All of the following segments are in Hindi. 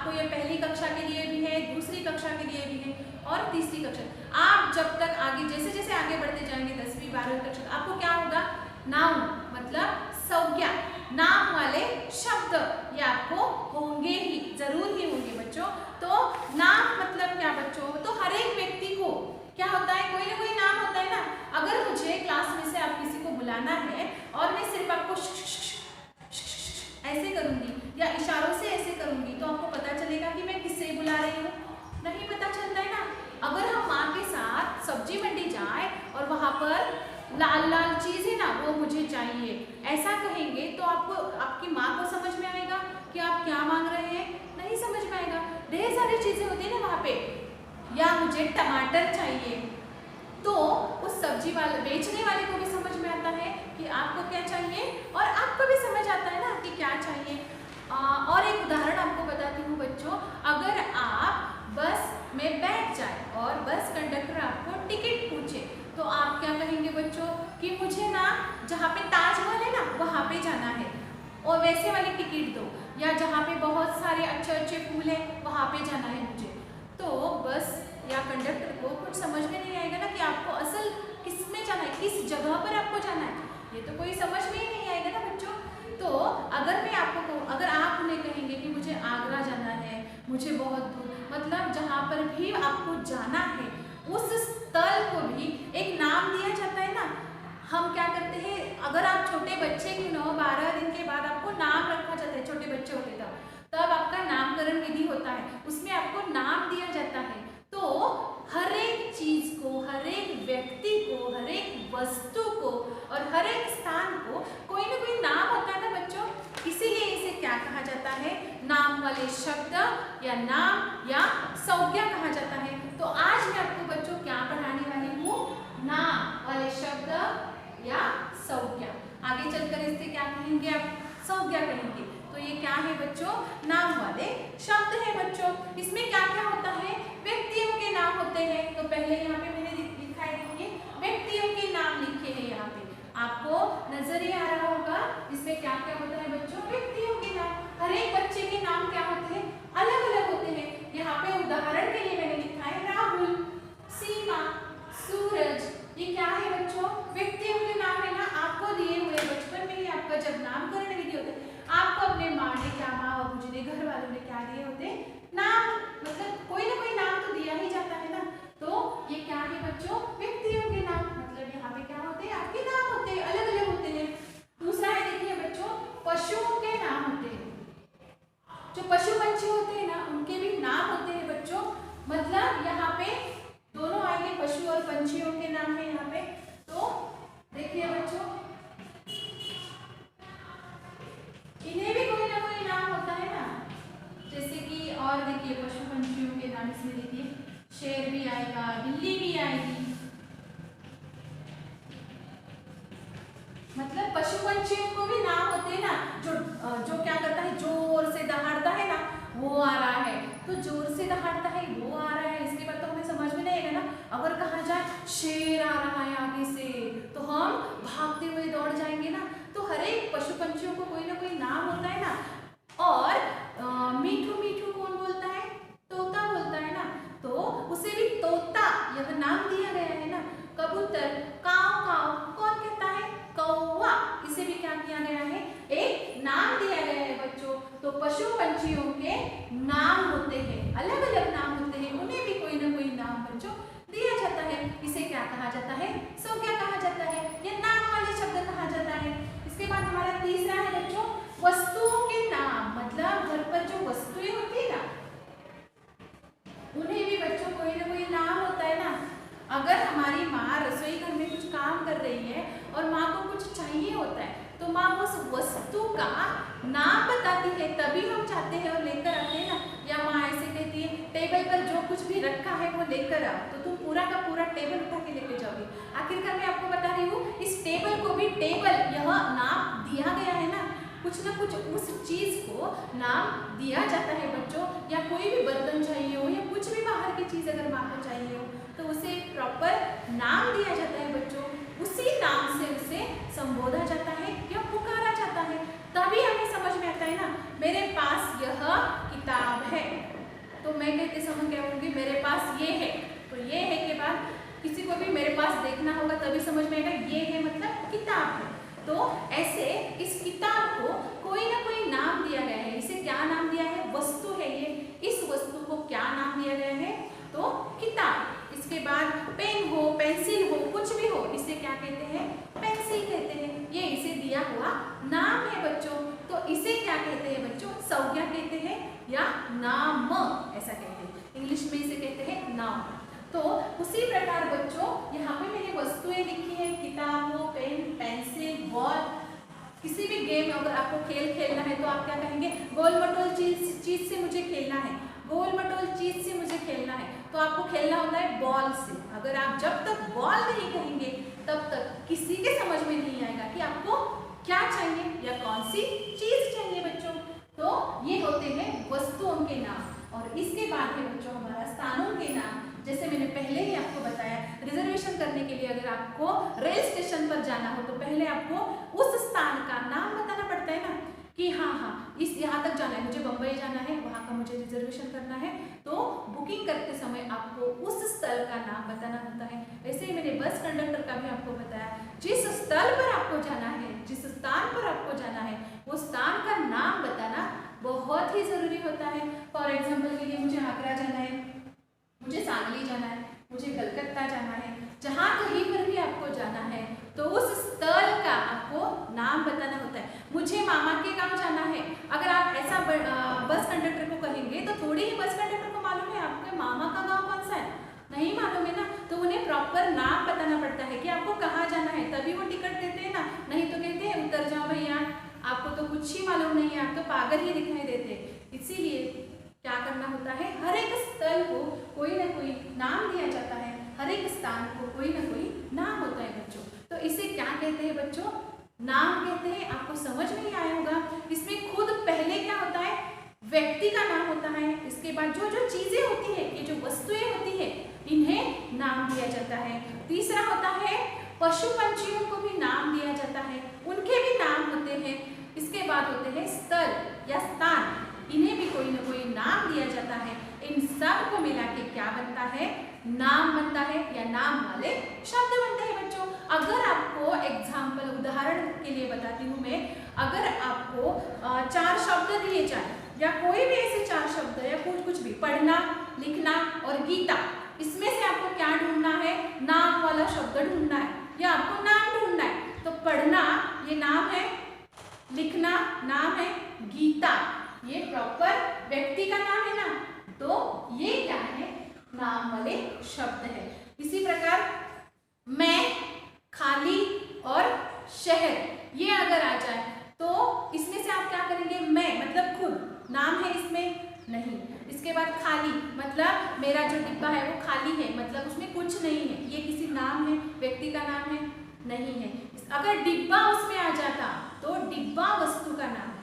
आपको ये पहली कक्षा के लिए भी है, दूसरी कक्षा के लिए भी है और तीसरी कक्षा। आप जब तक आगे जैसे जैसे आगे बढ़ते जाएंगे 10वीं 12वीं कक्षा, आपको क्या होगा, नाउन मतलब संज्ञा, नाम वाले शब्द ये आपको होंगे ही, जरूर ही होंगे बच्चों। तो नाम मतलब क्या बच्चों, तो हर एक व्यक्ति को क्या होता है, कोई ना कोई नाम होता है ना। अगर मुझे क्लास में से आप किसी को बुलाना है और मैं सिर्फ आपको ऐसे करूंगी या इशारों से ऐसे करूंगी, तो आपको पता चलेगा कि मैं किससे बुला रही हूँ, नहीं पता चलता है ना। अगर हम माँ के साथ सब्जी मंडी जाए और वहां पर लाल लाल चीज है ना, वो मुझे चाहिए, ऐसा कहेंगे तो आपको, आपकी माँ को समझ में आएगा कि आप क्या मांग रहे हैं, नहीं समझ में आएगा। ढेर सारी चीजें होती है ना वहाँ पे, या मुझे टमाटर चाहिए, तो उस सब्जी वाले बेचने वाले को भी समझ में आता है कि आपको क्या चाहिए, और आपको भी समझ आता है ना कि क्या चाहिए। और एक उदाहरण आपको बताती हूँ बच्चों, अगर आप बस में बैठ जाए और बस कंडक्टर आपको टिकट पूछे, तो आप क्या कहेंगे बच्चों कि मुझे ना जहाँ पे ताजमहल है ना वहाँ पे जाना है और वैसे वाली टिकट दो, या जहाँ पे बहुत सारे अच्छे अच्छे फूल हैं वहाँ पे जाना है मुझे। तो बस या कंडक्टर को कुछ समझ में नहीं आएगा ना कि आपको असल किस में जाना है, किस जगह पर आपको जाना है, ये तो कोई समझ में ही नहीं आएगा ना बच्चों। तो अगर मैं आपको कहूँ, अगर आप उन्हें कहेंगे कि मुझे आगरा जाना है, मुझे बहुत दूर, मतलब जहाँ पर भी आपको जाना है उस स्थल को भी एक नाम दिया जाता है ना। हम क्या करते हैं, अगर आप छोटे बच्चे की 9-12 दिन के बाद आपको नाम रखा जाता है, छोटे बच्चे होते तब आपका नामकरण विधि होता है, उसमें आपको नाम दिया जाता है। तो हर एक चीज को, हर एक व्यक्ति को, हर एक वस्तु को और हर एक स्थान को कोई ना कोई नाम होता है ना बच्चों, इसीलिए इसे क्या कहा जाता है, नाम वाले शब्द या नाम या संज्ञा कहा जाता है। तो आज मैं आपको बच्चों क्या पढ़ाने वाली हूँ, नाम वाले शब्द या संज्ञा। आगे चलकर इससे क्या कहेंगे आप, संज्ञा कहेंगे। तो ये क्या है बच्चों, नाम वाले शब्द है बच्चों। इसमें क्या क्या होता है, व्यक्तियों के नाम होते हैं। तो पहले यहाँ पे मैंने लिखा है, देखिए व्यक्तियों के नाम लिखे हैं यहाँ पे, आपको नजर ही आ रहा होगा इसमें क्या क्या होता है बच्चों, व्यक्तियों के नाम। हर एक बच्चे के नाम क्या होते हैं, अलग अलग होते हैं। यहाँ पे उदाहरण के लिए मैंने लिखा है राहुल, सीमा, सूरज, ये क्या है बच्चों, व्यक्तियों के नाम है ना। आपको दिए हुए बचपन में ही आपका जब नामकरण विधि होता है, आपको अपने माँ ने क्या, माँ बाबू जी ने, घर वालों ने क्या दिए होते नाम, मतलब कोई ना कोई नाम तो दिया ही जाता है ना। तो ये क्या है बच्चों, व्यक्तियों के नाम, मतलब यहाँ पे क्या होते हैं, आपके नाम होते हैं, अलग अलग होते हैं। दूसरा है, देखिए बच्चों, पशुओं के नाम होते हैं। जो पशु पंछी होते हैं ना उनके भी नाम होते हैं बच्चों, मतलब यहाँ पे दोनों आएंगे, पशु और पंछियों के नाम है यहाँ पे। तो देखिए बच्चों, इन्हें भी कोई ना कोई नाम होता है ना, जैसे कि, और देखिए पशु पंछियों के नाम इसमें देखिए, शेर भी आएगा, बिल्ली भी आएगी, मतलब पशु पंछियों को भी नाम होते हैं ना। जो क्या करता है, जोर से दहाड़ता है ना, वो आ रहा है, तो जोर से दहाड़ता है वो आ रहा है। इसके बाद तो हमें समझ में नहीं आएगा ना। अगर कहा जाए शेर आ रहा है आगे से, तो हम भागते हुए दौड़ जाएंगे ना। तो हर एक पशु पंछियों को कोई ना कोई नाम होता है ना। और मीठू मीठू कौन बोलता है, तोता बोलता है ना, तो उसे भी तोता यह नाम दिया गया है ना। कबूतर, काव काव कौन कहता है, कौवा, इसे भी क्या किया गया है, एक नाम दिया गया है बच्चों। तो पशु पंछियों के नाम होते हैं, अलग अलग नाम होते हैं, उन्हें भी कोई ना कोई नाम बच्चों दिया जाता है। इसे क्या कहा जाता है, संज्ञा कहा जाता है, यह नाम वाले शब्द कहा जाता है। इसके बाद हमारा तीसरा है बच्चों, वस्तुओं के नाम, मतलब घर पर जो वस्तुएं होती है ना उन्हें भी बच्चों कोई ना कोई नाम होता है ना। अगर हमारी माँ रसोई घर में कुछ काम कर रही है और माँ को कुछ चाहिए होता है, तो माँ उस वस्तु का नाम बताती है, तभी हम जाते हैं और लेकर आते हैं ना। या माँ ऐसे कहती है, टेबल पर जो कुछ भी रखा है वो लेकर आओ, तो तुम पूरा का पूरा टेबल उठा के लेके जाओगे। आखिरकार मैं आपको बता रही हूँ, इस टेबल को भी टेबल यह नाम दिया गया है ना, कुछ ना कुछ उस चीज को नाम दिया जाता है बच्चों। या कोई भी बर्तन चाहिए हो या कुछ भी बाहर की चीज अगर माँ को चाहिए हो, तो उसे प्रॉपर नाम दिया जाता है बच्चों। उसी नाम से उसे संबोधा जाता है या पुकारा जाता है, तभी हमें समझ में आता है ना, मेरे पास यह किताब है। तो मैं कहते समय क्या बोलूँगी, मेरे पास ये है। तो ये है के बाद किसी को भी मेरे पास देखना होगा तभी समझ में आएगा ये है मतलब किताब है। तो ऐसे इस किताब को कोई ना कोई नाम दिया गया है। इसे क्या नाम दिया है? वस्तु है ये। इस वस्तु को क्या नाम दिया गया है? तो किताब। इसके बाद पेन हो, पेंसिल हो, कुछ भी हो, इसे क्या कहते हैं? पेंसिल कहते हैं। ये इसे दिया हुआ नाम है बच्चों। तो इसे क्या कहते हैं बच्चों? संज्ञा कहते हैं या नाम, ऐसा कहते हैं। इंग्लिश में इसे कहते हैं नाम। तो उसी प्रकार बच्चों यहाँ पे मैंने वस्तुएं लिखी है, किताब हो, पेन, पेंसिल, बॉल। किसी भी गेम अगर आपको खेल खेलना है तो आप क्या कहेंगे? गोल मटोल चीज से मुझे खेलना है, गोल मटोल चीज से मुझे खेलना है। तो आपको खेलना होता है बॉल से। अगर आप जब तक बॉल नहीं कहेंगे तब तक किसी के समझ में नहीं आएगा कि आपको क्या चाहिए या कौन सी चीज चाहिए बच्चों। तो ये होते हैं वस्तुओं के नाम। और इसके बाद है बच्चों हमारा स्थानों के नाम। जैसे मैंने पहले ही आपको बताया, रिजर्वेशन करने के लिए अगर आपको रेल स्टेशन पर जाना हो तो पहले आपको उस स्थान का नाम बताना पड़ता है ना, कि हाँ इस यहाँ तक जाना है, मुझे बम्बई जाना है, वहाँ का मुझे रिजर्वेशन करना है। तो बुकिंग करते समय आपको उस स्थल का नाम बताना होता है। वैसे ही मैंने बस कंडक्टर का भी आपको बताया, जिस स्थल पर आपको जाना है, जिस स्थान पर आपको जाना है, वो स्थान का नाम बताना बहुत ही जरूरी होता है। फॉर एग्जाम्पल के लिए मुझे आगरा जाना है, मुझे सांगली जाना है, मुझे कलकत्ता जाना है, जहाँ कहीं पर भी आपको जाना है तो उस स्थल का आपको नाम बताना होता है। मुझे मामा के गांव जाना है, अगर आप ऐसा बस कंडक्टर को कहेंगे तो थोड़ी ही बस कंडक्टर को मालूम है आपके मामा का गांव कौन सा है, नहीं मालूम है ना। तो उन्हें प्रॉपर नाम बताना पड़ता है कि आपको कहाँ जाना है, तभी वो टिकट देते हैं ना। नहीं तो कहते हैं उतर जाओ भैया, आपको तो कुछ ही मालूम नहीं है, आप तो पागल ही दिखाई देते। इसीलिए क्या करना होता है, हर एक स्थल को कोई ना कोई नाम दिया जाता है, हर एक स्थान को कोई ना कोई नाम होता है बच्चों। तो इसे क्या कहते हैं बच्चों? नाम कहते हैं। आपको समझ में ही आया होगा। इसमें खुद पहले क्या होता है? व्यक्ति का नाम होता है। इसके बाद जो जो चीजें होती है, ये जो वस्तुएं होती है, इन्हें नाम दिया जाता है। तीसरा होता है पशु पंछियों को भी नाम दिया जाता है, उनके भी नाम होते हैं। इसके बाद होते हैं स्थल या स्थान, इन्हें भी कोई ना कोई नाम दिया जाता है। इन सब को मिला के क्या बनता है? नाम बनता है या नाम वाले शब्द बनते हैं बच्चों। अगर आपको एग्जाम्पल उदाहरण के लिए बताती हूँ मैं, अगर आपको 4 शब्द दिए जाए या कोई भी ऐसे 4 शब्द या कुछ भी, पढ़ना, लिखना और गीता, इसमें से आपको क्या ढूंढना है? नाम वाला शब्द ढूंढना है या आपको नाम ढूंढना है। तो पढ़ना ये नाम है, लिखना नाम है, गीता ये प्रॉपर व्यक्ति का नाम है ना, तो ये क्या है? नाम वाले शब्द है। इसी प्रकार मैं, खाली और शहर, ये अगर आ जाए तो इसमें से आप क्या करेंगे? मैं मतलब खुद, नाम है इसमें नहीं। इसके बाद खाली मतलब मेरा जो डिब्बा है वो खाली है, मतलब उसमें कुछ नहीं है, ये किसी नाम है, व्यक्ति का नाम है नहीं है। अगर डिब्बा उसमें आ जाता तो डिब्बा वस्तु का नाम है।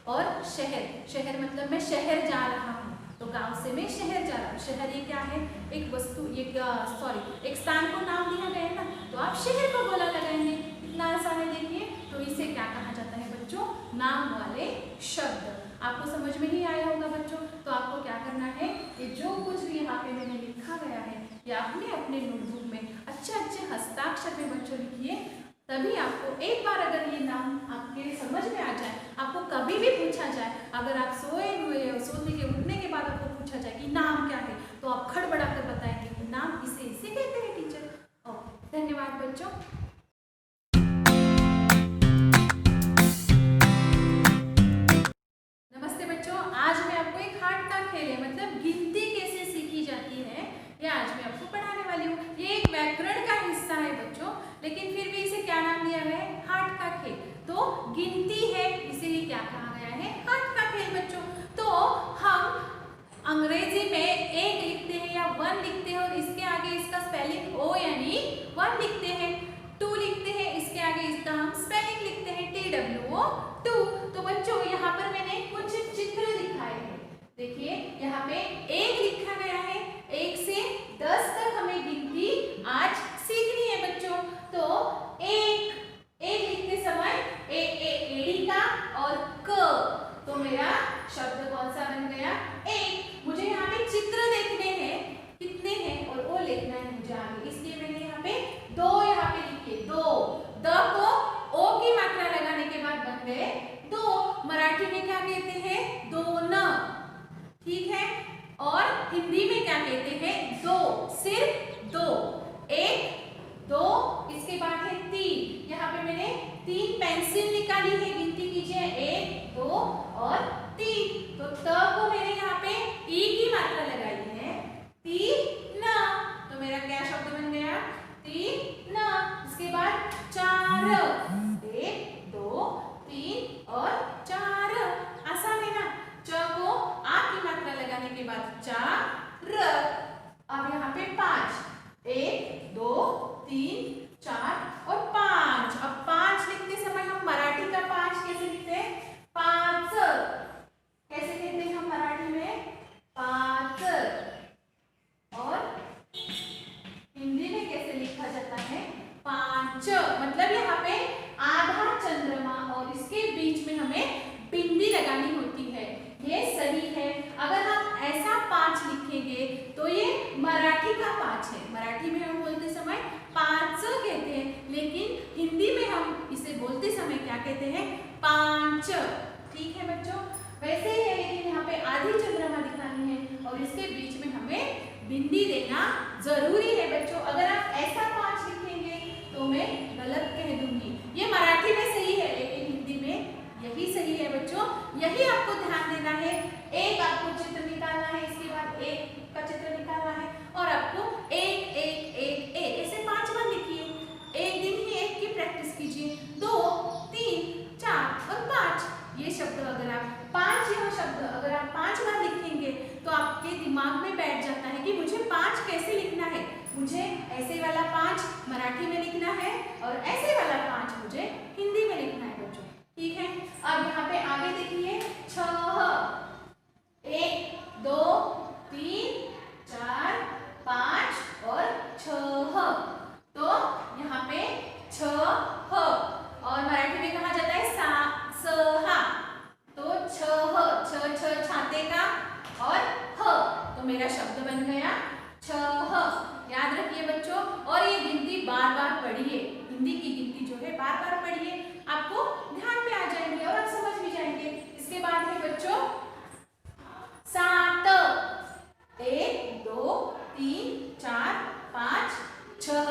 और शहर, शहर मतलब मैं शहर जा रहा हूँ, तो गांव से मैं शहर जा रहा हूँ। शहर ये क्या है? एक वस्तु, एक स्थान को नाम दिया गया है ना, तो आप शहर को बोला लगाएंगे। इतना आसान है देखिए। तो इसे क्या कहा जाता है बच्चों? नाम वाले शब्द। आपको समझ में ही आया होगा बच्चों। तो आपको क्या करना है, ये जो कुछ भी यहाँ पे मैंने लिखा गया है, ये आपने अपने नोटबुक में अच्छे हस्ताक्षर में बच्चों लिखिए। तभी आपको एक बार अगर ये नाम आपके समझ में आ जाए, आपको कभी भी पूछा जाए, अगर आप सोए हुए हो, सोने के उठने के बाद आपको पूछा जाए कि नाम क्या है, तो आप खड़बड़ा कर बताएंगे कि नाम इसे कहते हैं टीचर। धन्यवाद बच्चों। नमस्ते बच्चों, आज मैं आपको एक हाथ का खेल है, मतलब गिनती कैसे सीखी जाती है, ये आज मैं आपको पढ़ाने वाली हूँ। ये एक व्याकरण का हिस्सा है बच्चों, लेकिन फिर भी इसे क्या नाम दिया गया है? हाथ का खेल। तो गिनती है, इसीलिए क्या कहा गया है? हाथ का खेल बच्चों। तो हम अंग्रेजी में एक लिखते हैं या 1 लिखते हैं, और इसके आगे इसका स्पेलिंग ओ यानी 1 लिखते हैं। 2 लिखते हैं, इसके आगे इसका हम स्पेलिंग लिखते हैं TWO 2। तो बच्चों यहाँ पर मैंने कुछ चित्र दिखाए हैं। देखिए यहाँ पे 1 लिखा गया है, 1 से 10 तक हमें गिनती आज सीखनी है बच्चों। तो एक लिखते समय एड़ी का और क, तो मेरा शब्द कौन सा बन गया? एक। मुझे यहाँ पे कहते हैं दो, सिर्फ दो। एक, दो, इसके बाद है तीन। यहाँ पे मैंने तीन पेंसिल निकाली है, गिनती कीजिए, एक, दो और तीन। तो त को मैंने यहाँ पे ई की मात्रा लगाई है, तीन। तो मेरा क्या शब्द बन गया? तीन। इसके बाद चार, एक, दो, तीन और चार। आसान है ना? च को आ की मात्रा लगाने के बाद चार। अब यहाँ पे पांच, एक, दो, तीन, चार और पांच। अब पांच लिखते समय हम मराठी का पांच कैसे लिखते हैं? पांच। कैसे कहते हैं हम मराठी में? पांच। और हिंदी में कैसे लिखा जाता है? पांच। मतलब यहाँ पे आधा चंद्रमा और इसके बीच में हमें बिंदी लगानी होती है, ये सही है। अगर हम ऐसा पांच लिखेंगे तो ये मराठी का पांच है। मराठी में हम बोलते समय पांच कहते हैं, लेकिन हिंदी में हम इसे बोलते समय क्या कहते हैं? पांच। ठीक है बच्चों, वैसे ही है, लेकिन यहाँ पे आधी चंद्रमा दिखानी है और इसके बीच में हमें बिंदी देना जरूरी है बच्चों। अगर आप ऐसा पांच लिखेंगे तो मैं गलत कह दूंगी। ये मराठी में सही है, लेकिन हिंदी में यही सही है बच्चों। यही आपको ध्यान देना है। एक आपको चित्र निकालना है, इसके बाद एक का चित्र निकालना है और आपको एक, एक, एक, एक ऐसे पांच बार लिखिए। एक दिन ही एक की प्रैक्टिस कीजिए। दो, तीन, चार और पांच। ये शब्द अगर आप पांच, यह शब्द अगर आप पांच बार लिखेंगे तो आपके दिमाग में बैठ जाता है कि मुझे पांच कैसे लिखना है। मुझे ऐसे वाला पांच मराठी में लिखना है और ऐसे वाला पांच मुझे हिंदी में लिखना है बच्चों। ठीक है, अब यहाँ पे आगे देखिए, छह। एक, दो, तीन, चार, पांच और छह। तो यहाँ पे छह और मराठी में कहा जाता है सहा। तो छह, छ छाते का और ह, तो मेरा शब्द बन गया छह। याद रखिए बच्चों, और ये गिनती बार बार पढ़िए। हिंदी की गिनती जो है बार बार पढ़िए, आपको ध्यान में आ जाएंगे और आप समझ भी जाएंगे। इसके बाद है बच्चों सात। एक, दो, तीन, चार, पांच, छह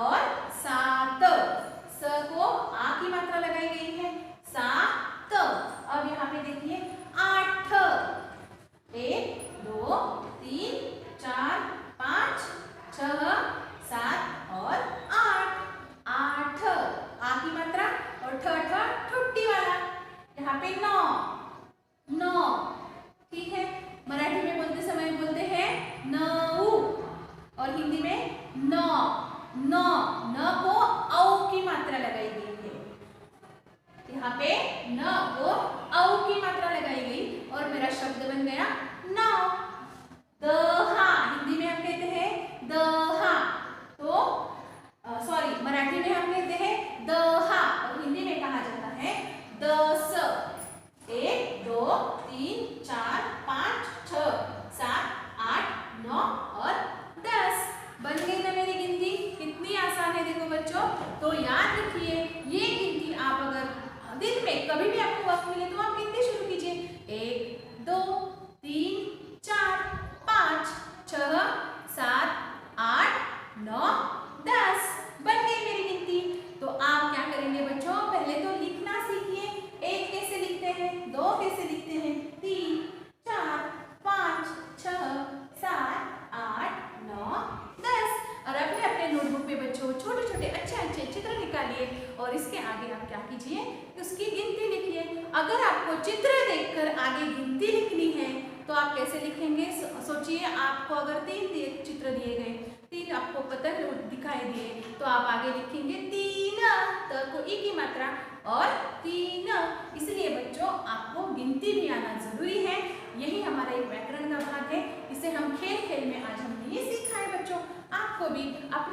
और सात। स को आ की मात्रा लगाई गई है, सात। अब यहाँ पे देखिए आठ। एक, दो, तीन, चार, पांच, छह, सात और आठ। आठ, आ की मात्रा और ठ ठुट्टी वाला। यहाँ पे नौ, नौ। ठीक है, मराठी में बोलते समय बोलते हैं नऊ और हिंदी में नौ। नौ, न को औ की मात्रा लगाई गई है। यहाँ पे न को औ की मात्रा लगाई गई और मेरा शब्द बन गया नौ। दहा, हिंदी में हम कहते हैं दहा। तो सॉरी, मराठी में हम कहते हैं दहा और हिंदी में कहा जाता है दस। एक, दो, तीन, चार, पांच, छह, सात, आठ, नौ और 10। बन गई ना मेरी गिनती? कितनी आसान है देखो बच्चों। तो याद रखिए, ये गिनती आप अगर दिन में कभी भी आपको वक्त मिले तो आप गिनती शुरू कीजिए। एक, दो, तीन, चार, पांच, छह, सात, आठ, नौ, 10। बन गई मेरी गिनती। तो आप क्या करेंगे बच्चों? पहले तो लिखना सीखिए। एक कैसे लिखते हैं, दो कैसे लिखते हैं, तीन, चार, पांच, छह, सात, आठ, नौ, 10। और अपने अपने नोटबुक में बच्चों छोटे छोटे अच्छे चित्र निकालिए और इसके आगे आप क्या कीजिए, उसकी गिनती लिखिए। अगर आपको चित्र देखकर आगे गिनती लिखनी है तो आप कैसे लिखेंगे? सोचिए, आपको अगर तीन चित्र दिए गए, तीन आपको पतंग दिखाई दिए, तो आप आगे लिखेंगे तीन, त को ई की मात्रा और तीन। इसलिए बच्चों आपको गिनती भी आना जरूरी है। यही हमारा एक व्याकरण का भाग है। इसे हम खेल खेल में आज हमने ये सीखा है बच्चों। आपको भी अपने